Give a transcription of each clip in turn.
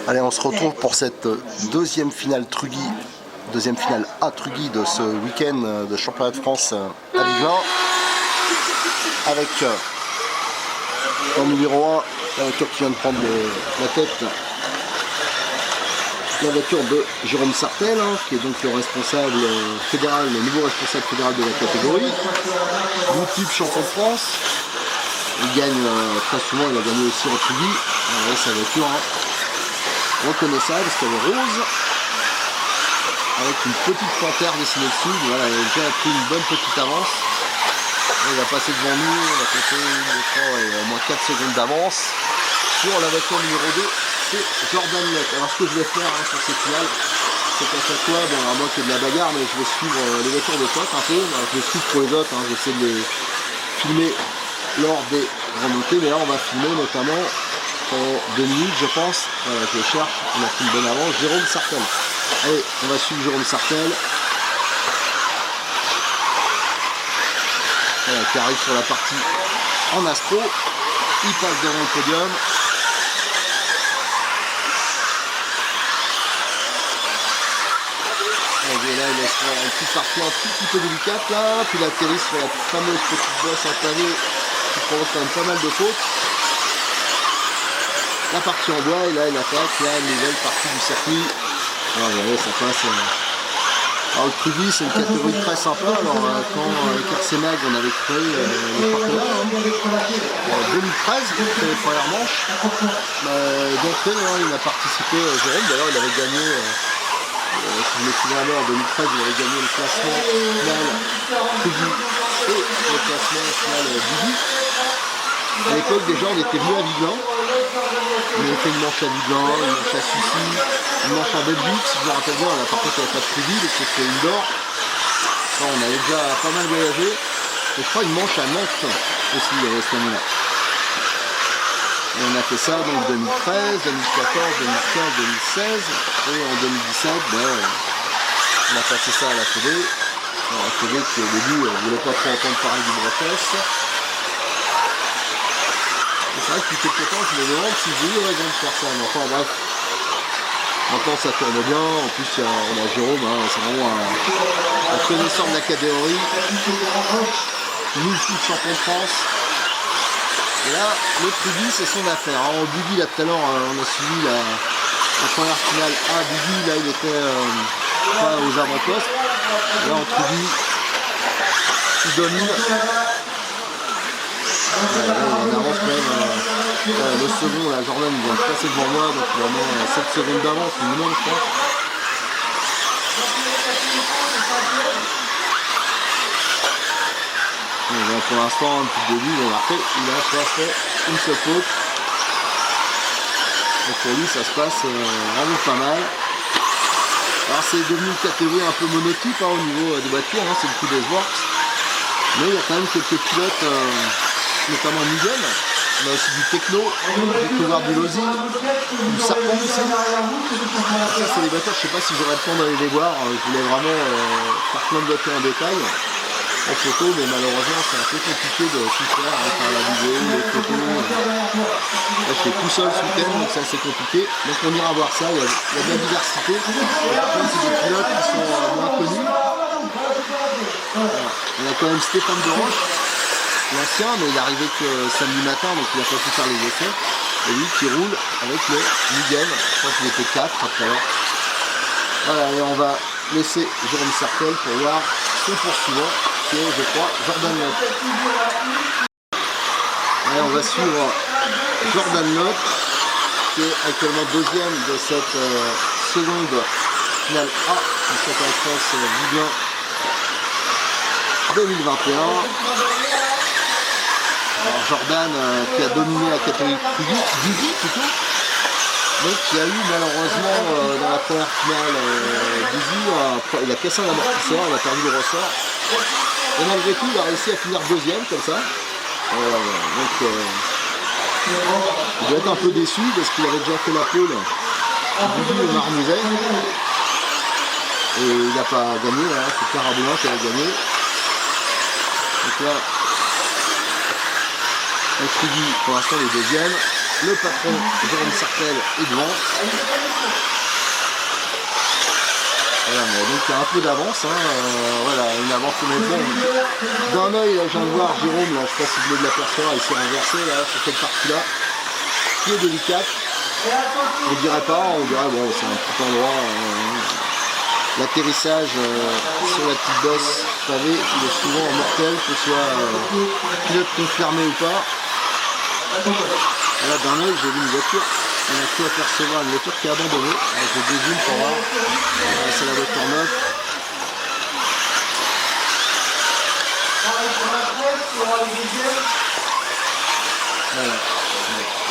Allez, on se retrouve pour cette deuxième finale Truggy, deuxième finale A Truggy de ce week-end de championnat de France à Ligue 1, avec en numéro 1 la voiture qui vient de prendre la tête, la voiture de Jérôme Sartel, qui est donc le responsable fédéral, le nouveau responsable fédéral de la catégorie, multiple champion de France. Il gagne très souvent, il a gagné aussi en Truggy. Voilà, sa voiture reconnaissable parce qu'elle est rose avec une petite panthère dessinée dessus. Voilà, elle a déjà pris une bonne petite avance. Il va passer devant nous, on va compter au moins 4 secondes d'avance sur la voiture numéro 2, c'est Jordan Lott. Alors ce que je vais faire sur ces finales, c'est qu'à chaque fois, bon, alors moi qui ai de la bagarre, mais je vais suivre les voitures de potes un peu. Alors, je vais suivre pour les autres, j'essaie de les filmer lors des remontées, mais là on va filmer notamment en 2 minutes je pense. Voilà, je cherche, on a pris une bonne avance, Jérôme Sartel. Allez, on va suivre Jérôme Sartel. Voilà, qui arrive sur la partie en astro. Il passe devant le podium. Et là, il laisse une petite partie un tout petit peu délicate là, puis il atterrit sur la fameuse petite bosse en pavé qui provoque quand même pas mal de fautes. La partie en bois, et là il attaque la nouvelle partie du circuit. Alors vous voyez, ça passe. Alors le Truggy, c'est une catégorie très sympa. Alors quand avec RC Mag on avait créé le partenariat en 2013, c'était les premières manches. D'entrée, il a participé, Jérôme, d'ailleurs il avait gagné, si je me souviens bien, en 2013, il avait gagné le classement final Truggy et le classement final Bibi. À l'époque déjà on était venu à Viglin. On a fait une manche à Viglin, une manche à Sucy, une manche en Belgique, si je me rappelle bien, par contre il n'y avait pas de Truggy, parce que c'était une d'or. On avait déjà pas mal voyagé. Et je crois une manche à Nantes aussi à ce moment-là. Et on a fait ça donc 2013, 2014, 2015, 2016. Et en 2017, on a passé ça à la Fédé. Alors, la Fédé qui au début ne voulait pas trop entendre parler du Brefest. C'est vrai que depuis quelques temps, je me demande si j'ai eu raison de faire ça. Mais enfin bref, maintenant ça tourne bien. En plus, on a Jérôme, c'est vraiment un connaisseur de la catégorie. Multiple champion de France. Et là, le Truggy, c'est son affaire. En Buggy, là tout à l'heure, on a suivi la première finale A. Buggy, là il était pas aux avant-postes. Là en Truggy, il domine. On avance quand même le second, la Jordan vient de passer devant moi, donc vraiment 7 secondes d'avance minimum je pense. Pour l'instant un petit début, il a pas fait une seule faute. Donc pour lui ça se passe vraiment pas mal. Alors c'est devenu une catégorie un peu monotype au niveau des voitures, c'est le coup des Works. Mais il y a quand même quelques pilotes, notamment Miguel, on a aussi du Techno, du Couloir du Lozi, du Serpent aussi. Ça c'est des voitures, je sais pas si j'aurai le temps d'aller les voir, je voulais vraiment faire plein de voitures en détail, en photo, mais malheureusement c'est un peu compliqué de tout faire, faire la vidéo, les photos. Là je suis tout seul ce week-end, donc c'est assez compliqué. Donc on ira voir ça, il y a de la diversité. Par contre c'est des pilotes qui sont moins connus. Alors, on a quand même Stéphane de Roche, l'ancien, mais il est arrivé que samedi matin, donc il n'a pas pu faire les essais. Et lui qui roule avec le Miguel, je crois qu'il était 4 après. Voilà, et on va laisser Jérôme Sartel pour voir son poursuivant, qui est, je crois, Jordan Lott. Allez, on va suivre Jordan Lott, qui est actuellement deuxième de cette seconde finale A du championnat de France Ligue 1 2021. Alors Jordan qui a dominé la catégorie Truggy plutôt. Donc il y a eu malheureusement dans la première finale Dizzy, il a cassé un amortisseur, il a perdu le ressort. Et malgré tout, il a réussi à finir deuxième comme ça. Donc il doit être un peu déçu parce qu'il avait déjà fait la pole Dizzy au Marmouzet. Et il n'a pas gagné, là, c'est Clara Boulin qui avait gagné. Donc là, Trudy pour l'instant le deuxième. Le patron Jérôme Sartel est devant. Voilà, donc il y a un peu d'avance, hein, voilà, une avance honnêtement. D'un œil, là, je viens de voir Jérôme, là, je ne sais pas si vous voulez de l'apercevoir, il s'est renversé là, sur cette partie-là, qui est délicate. On ne dirait pas, on dirait bon, c'est un petit endroit. L'atterrissage sur la petite bosse pavée, il est souvent mortel, que ce soit pilote confirmé ou pas. Là, d'un œil, j'ai vu une voiture, on a pu apercevoir une voiture qui est abandonnée. Alors, je dézoome pour voir. C'est la voiture neuve. Voilà.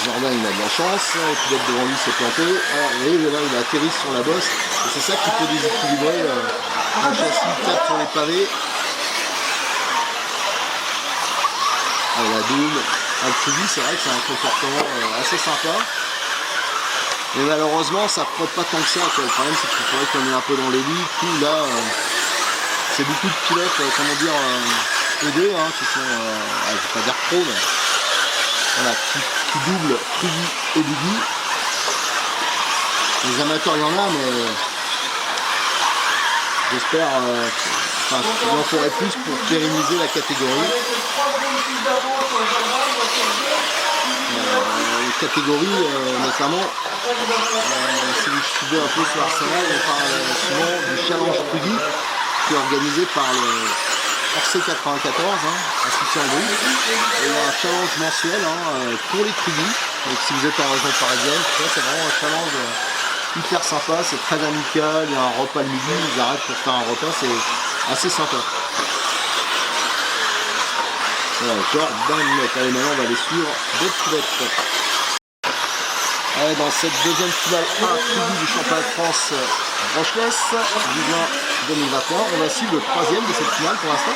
Jordan, il a de la chance. Le pilote devant lui s'est planté. Alors, vous voyez, là, il a atterri sur la bosse. Et c'est ça qui peut déséquilibrer. Le châssis tape sur les pavés. La double. Le Trudy, c'est vrai que c'est un comportement assez sympa. Mais malheureusement, ça ne frotte pas tant que ça. Quoi. Le problème, c'est qu'il faudrait qu'on est un peu dans l'élite. Tout là, c'est beaucoup de pilotes, comment dire, aidés, hein, qui sont, je ne vais pas dire pro, mais voilà, qui doublent Trudy et Didi. Les amateurs, il y en a, mais j'espère qu'il en faudrait plus pour pérenniser la catégorie. Les catégories, notamment, si vous suivez un peu sur Arsenal, on parle souvent du challenge Trudy qui est organisé par le RC94, à City-en-Brie. Et il y a un challenge mensuel pour les Trudy. Donc si vous êtes en région parisienne, c'est vraiment un challenge hyper sympa, c'est très amical, il y a un repas le midi, ils arrêtent pour faire un repas, c'est assez sympa. Voilà, Jordan Lott. Allez, maintenant on va aller suivre d'autres pilotes. Allez, dans cette deuxième finale Trudy du championnat de France Brochless du juin 2021, on va suivre le troisième de cette finale pour l'instant.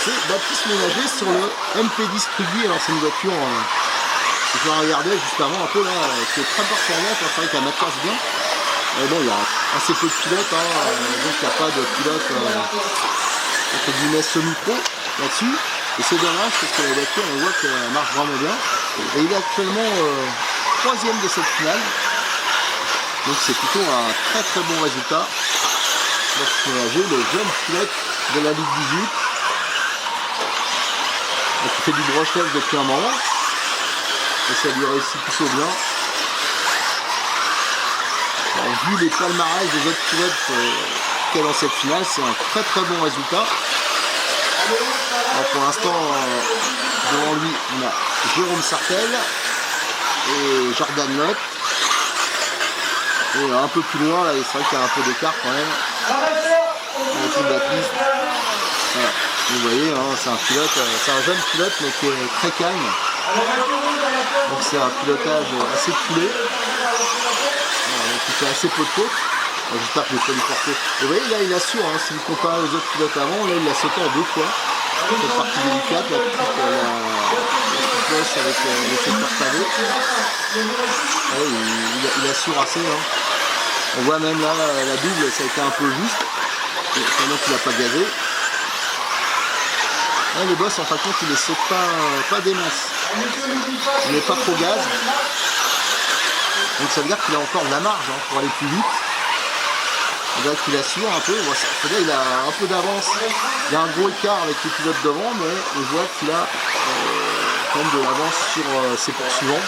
C'est Baptiste Ménager sur le MP10 Trudy. Alors c'est une voiture, je vais regarder juste avant un peu là, qui est très performante, c'est vrai qu'elle maîtrise bien. Bon, il y a assez peu de pilotes, donc il n'y a pas de pilote entre guillemets semi-pro là-dessus. Et c'est dommage parce que la voiture, on voit qu'elle marche vraiment bien. Et il est actuellement troisième de cette finale. Donc c'est plutôt un très très bon résultat. Le jeune pilote de la Ligue 18. Donc il fait du brochet depuis un moment. Et ça lui réussit plutôt bien. Alors, vu les palmarès des autres pilotes qu'il y a dans cette finale, c'est un très très bon résultat. Alors, pour l'instant, devant lui, on a Jérôme Sartel et Jordan Lott. Et un peu plus loin, là, c'est vrai qu'il y a un peu d'écart quand même. Avec le Baptiste. Voilà. Vous voyez, c'est un pilote, c'est un jeune pilote mais qui est très calme. Donc c'est un pilotage assez coulé. Donc il fait assez peu de fautes. J'espère que je vais pas lui porter. Et vous voyez, là il assure, si vous comparez aux autres pilotes avant, là il a sauté en 2 fois. Cette partie délicate, la petite bosse avec le secteur pavé. Il assure assez. On voit même là la double, ça a été un peu juste. Pendant qu'il n'a pas gazé. Là, les bosses, en fin de compte, il ne les saute pas des masses. Il n'est pas trop gaz. Donc ça veut dire qu'il a encore de la marge pour aller plus vite. On dirait qu'il assure un peu. C'est-à-dire qu'il a un peu d'avance. Il y a un gros écart avec les pilotes devant, mais on voit qu'il a quand même de l'avance sur ses poursuivants.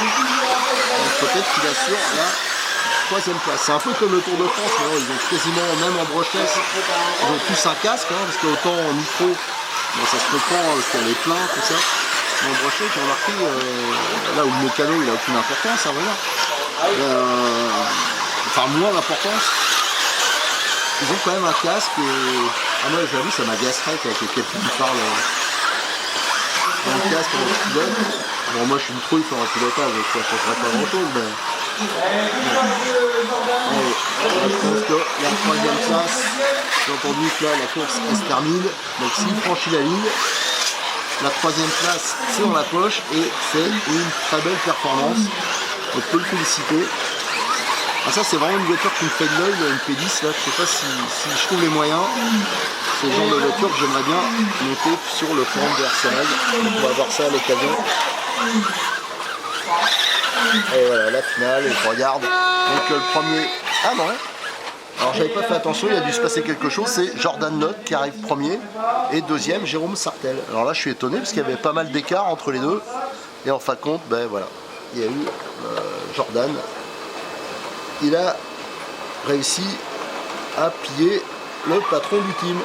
Donc peut-être qu'il assure la 3e place. C'est un peu comme le Tour de France, mais ils ont quasiment, même en brochless, ils ont tous un casque, parce qu'autant en micro, ça se comprend, parce qu'il y a les pleins, tout ça. Mais en brochless, j'ai remarqué, là où le mécano, il n'a aucune importance, à vrai dire. Enfin, moins d'importance. Ils ont quand même un casque, et moi, j'avoue, ça m'agacerait avec quelqu'un qui parle dans le casque, dans le pilote. Bon, moi je suis une trouille sur un pilotage, donc ça ne changerait pas grand chose, mais. Allez, je pense que la troisième place, j'ai entendu que là la course elle se termine, donc s'il franchit la ligne, la troisième place c'est dans la poche et c'est une très belle performance, on peut le féliciter. Ah, ça c'est vraiment une voiture qui me fait de l'œil, une P10 là, je sais pas si je trouve les moyens, c'est le genre de voiture que j'aimerais bien monter sur le forum de RCMag, on va voir ça à l'occasion. Et voilà, la finale, et je regarde. Donc le premier. Ah non, hein. Alors j'avais pas fait attention, il a dû se passer quelque chose. C'est Jordan Lott qui arrive premier et deuxième Jérôme Sartel. Alors là je suis étonné parce qu'il y avait pas mal d'écart entre les deux. Et en fin de compte, ben voilà, il y a eu Jordan. Il a réussi à piller le patron du team.